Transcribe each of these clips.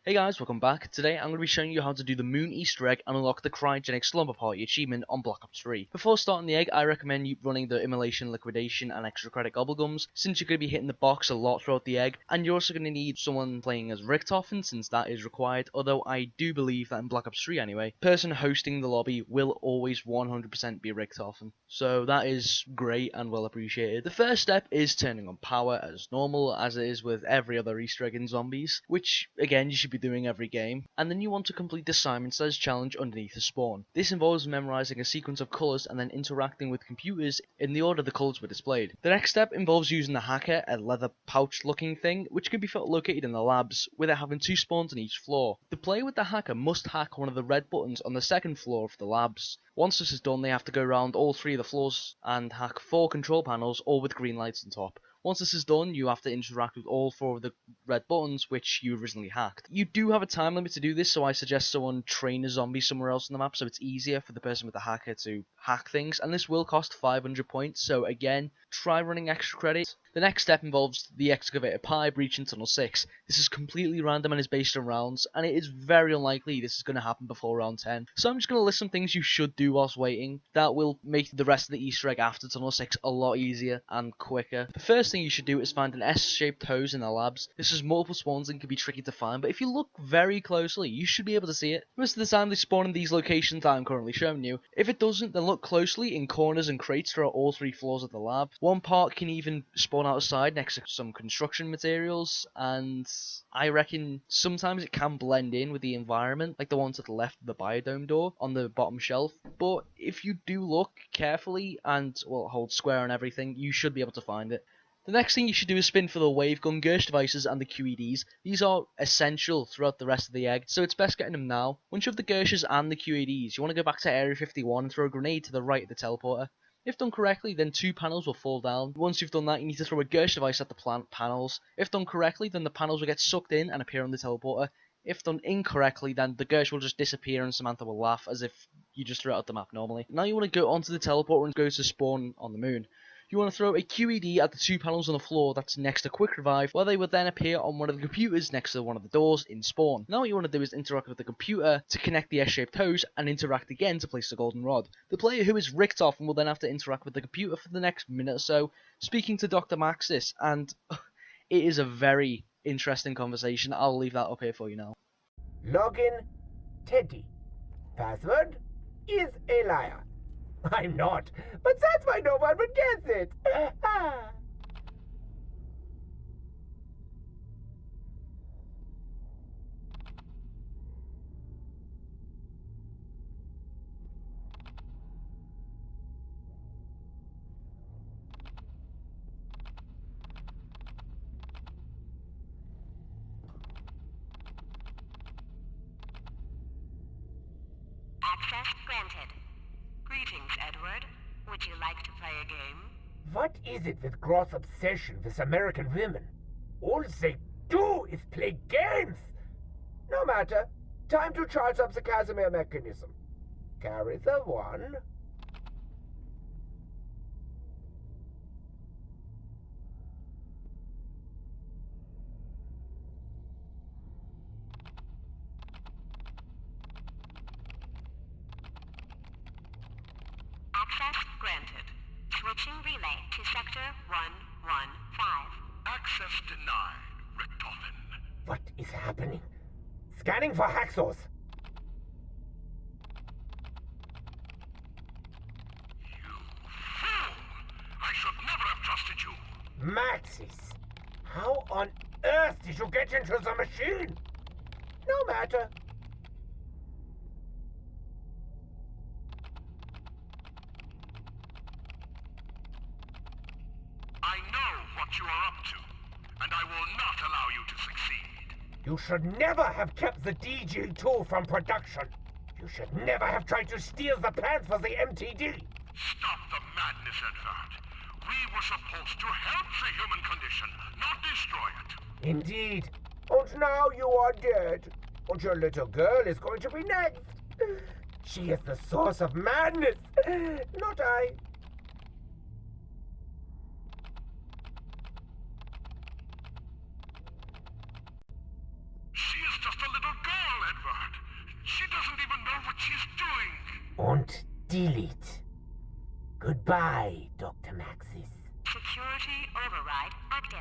Hey guys, welcome back. Today I'm going to be showing you how to do the Moon Easter egg and unlock the Cryogenic Slumber Party achievement on Black Ops 3. Before starting the egg, I recommend you running the Immolation, Liquidation and Extra Credit Gobblegums, since you're going to be hitting the box a lot throughout the egg, and you're also going to need someone playing as Richtofen since that is required, although I do believe that in Black Ops 3 anyway, the person hosting the lobby will always 100% be Richtofen. So that is great and well appreciated. The first step is turning on power as normal, as it is with every other Easter egg in Zombies, which again you should be doing every game, and then you want to complete the Simon Says challenge underneath the spawn. This involves memorizing a sequence of colours and then interacting with computers in the order the colours were displayed. The next step involves using the hacker, a leather pouch looking thing, which can be located in the labs, with it having 2 spawns on each floor. The player with the hacker must hack one of the red buttons on the second floor of the labs. Once this is done, they have to go around all 3 of the floors and hack 4 control panels, all with green lights on top. Once this is done, you have to interact with all 4 of the red buttons which you originally hacked. You do have a time limit to do this, so I suggest someone train a zombie somewhere else on the map so it's easier for the person with the hacker to hack things, and this will cost 500 points, so again, try running extra credits. The next step involves the excavator pie breaching tunnel 6. This is completely random and is based on rounds, and it is very unlikely this is going to happen before round 10. So I'm just going to list some things you should do whilst waiting that will make the rest of the Easter egg after tunnel 6 a lot easier and quicker. The first thing you should do is find an S-shaped hose in the labs. This has multiple spawns and can be tricky to find, but if you look very closely, you should be able to see it. Most of the time they spawn in these locations that I'm currently showing you. If it doesn't, then look closely in corners and crates throughout all 3 floors of the lab. One part can even spawn outside next to some construction materials, and I reckon sometimes it can blend in with the environment, like the one to the left of the biodome door on the bottom shelf. But if you do look carefully and hold square and everything, you should be able to find it. The next thing you should do is spin for the wavegun, Gersh devices, and the QEDs. These are essential throughout the rest of the egg, so it's best getting them now. Once you have the Gershes and the QEDs, you want to go back to Area 51 and throw a grenade to the right of the teleporter. If done correctly, then 2 panels will fall down. Once you've done that, you need to throw a Gersh device at the panels. If done correctly, then the panels will get sucked in and appear on the teleporter. If done incorrectly, then the Gersh will just disappear and Samantha will laugh as if you just threw it out the map normally. Now you want to go onto the teleporter and go to spawn on the moon. You want to throw a QED at the 2 panels on the floor that's next to Quick Revive, where they would then appear on one of the computers next to one of the doors in spawn. Now what you want to do is interact with the computer to connect the S-shaped hose and interact again to place the golden rod. The player who is Richtofen will then have to interact with the computer for the next minute or so, speaking to Dr. Maxis, and it is a very interesting conversation. I'll leave that up here for you now. Login Teddy. Password is a liar. I'm not, but that's why no one would guess it. Access granted. Greetings, Edward. Would you like to play a game? What is it with gross obsession with American women? All they do is play games. No matter. Time to charge up the Casimir mechanism. Carry the 1. Access granted. Switching relay to Sector 115. Access denied, Richtofen. What is happening? Scanning for hacksaws. You fool! I should never have trusted you. Maxis, how on earth did you get into the machine? No matter. I know what you are up to, and I will not allow you to succeed. You should never have kept the DG2 from production. You should never have tried to steal the plans for the MTD. Stop the madness, Edvard. We were supposed to help the human condition, not destroy it. Indeed. And now you are dead. And your little girl is going to be next. She is the source of madness, not I. She is just a little girl, Edward. She doesn't even know what she's doing. Und delete. Goodbye, Dr. Maxis. Security override active.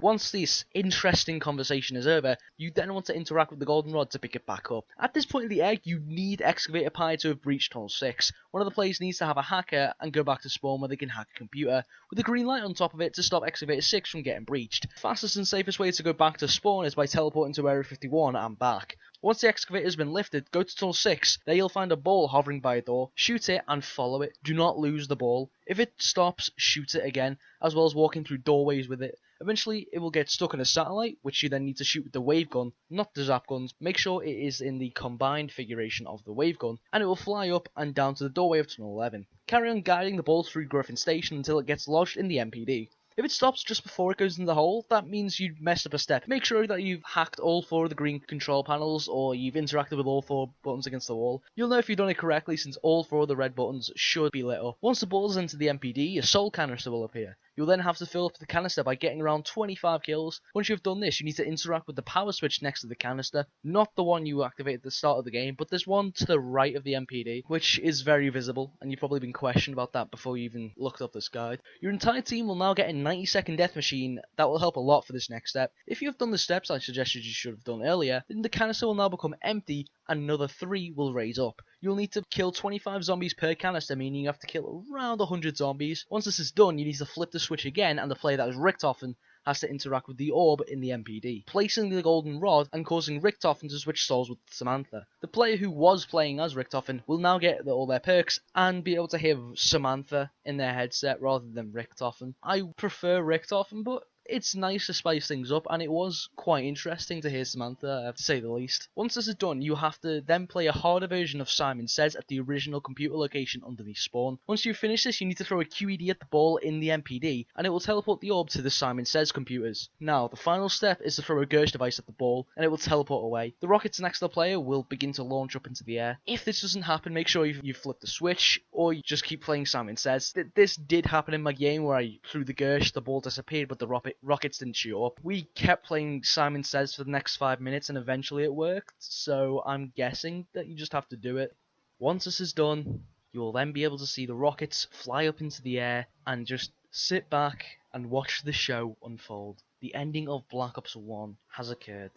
Once this interesting conversation is over, you then want to interact with the goldenrod to pick it back up. At this point in the egg, you need Excavator Pi to have breached Tunnel 6. One of the players needs to have a hacker and go back to spawn where they can hack a computer, with a green light on top of it to stop Excavator 6 from getting breached. The fastest and safest way to go back to spawn is by teleporting to Area 51 and back. Once the excavator has been lifted, go to Tunnel 6, there you'll find a ball hovering by a door, shoot it and follow it, do not lose the ball. If it stops, shoot it again, as well as walking through doorways with it. Eventually, it will get stuck in a satellite, which you then need to shoot with the wave gun, not the zap guns. Make sure it is in the combined configuration of the wave gun, and it will fly up and down to the doorway of Tunnel 11. Carry on guiding the ball through Griffin Station until it gets lodged in the MPD. If it stops just before it goes in the hole, that means you've messed up a step. Make sure that you've hacked all 4 of the green control panels, or you've interacted with all 4 buttons against the wall. You'll know if you've done it correctly, since all 4 of the red buttons should be lit up. Once the ball is into the MPD, a soul canister will appear. You'll then have to fill up the canister by getting around 25 kills. Once you've done this, you need to interact with the power switch next to the canister, not the one you activate at the start of the game, but there's one to the right of the MPD, which is very visible, and you've probably been questioned about that before you even looked up this guide. Your entire team will now get a 90-second death machine that will help a lot for this next step. If you have done the steps I suggested you should have done earlier, then the canister will now become empty and another 3 will raise up. You'll need to kill 25 zombies per canister, meaning you have to kill around 100 zombies. Once this is done, you need to flip the switch again, and the player that is Richtofen has to interact with the orb in the MPD, placing the golden rod and causing Richtofen to switch souls with Samantha. The player who was playing as Richtofen will now get all their perks and be able to hear Samantha in their headset rather than Richtofen. I prefer Richtofen, but it's nice to spice things up, and it was quite interesting to hear Samantha, to say the least. Once this is done, you have to then play a harder version of Simon Says at the original computer location underneath spawn. Once you finish this, you need to throw a QED at the ball in the MPD, and it will teleport the orb to the Simon Says computers. Now, the final step is to throw a Gersh device at the ball, and it will teleport away. The rockets next to the player will begin to launch up into the air. If this doesn't happen, make sure you flip the switch, or you just keep playing Simon Says. This did happen in my game where I threw the Gersh, the ball disappeared, but the rockets didn't shoot up. We kept playing Simon Says for the next 5 minutes and eventually it worked, so I'm guessing that you just have to do it. Once this is done, you will then be able to see the rockets fly up into the air and just sit back and watch the show unfold. The ending of Black Ops 1 has occurred,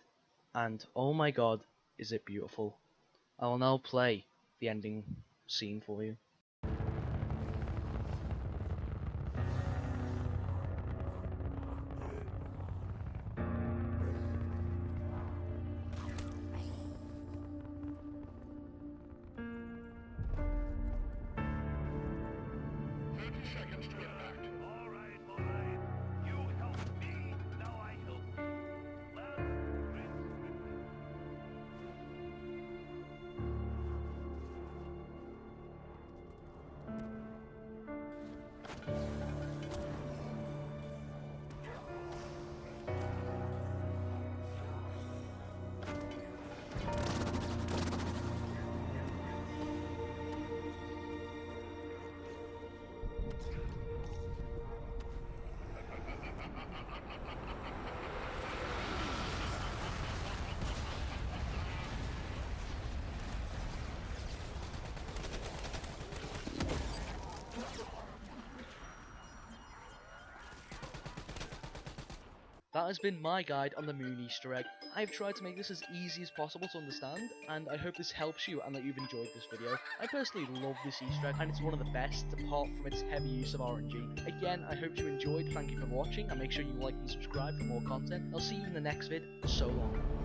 and oh my god, is it beautiful. I will now play the ending scene for you. That has been my guide on the Moon Easter egg. I've tried to make this as easy as possible to understand, and I hope this helps you and that you've enjoyed this video. I personally love this Easter egg, and it's one of the best apart from its heavy use of RNG. Again, I hope you enjoyed, thank you for watching, and make sure you like and subscribe for more content. I'll see you in the next vid, so long.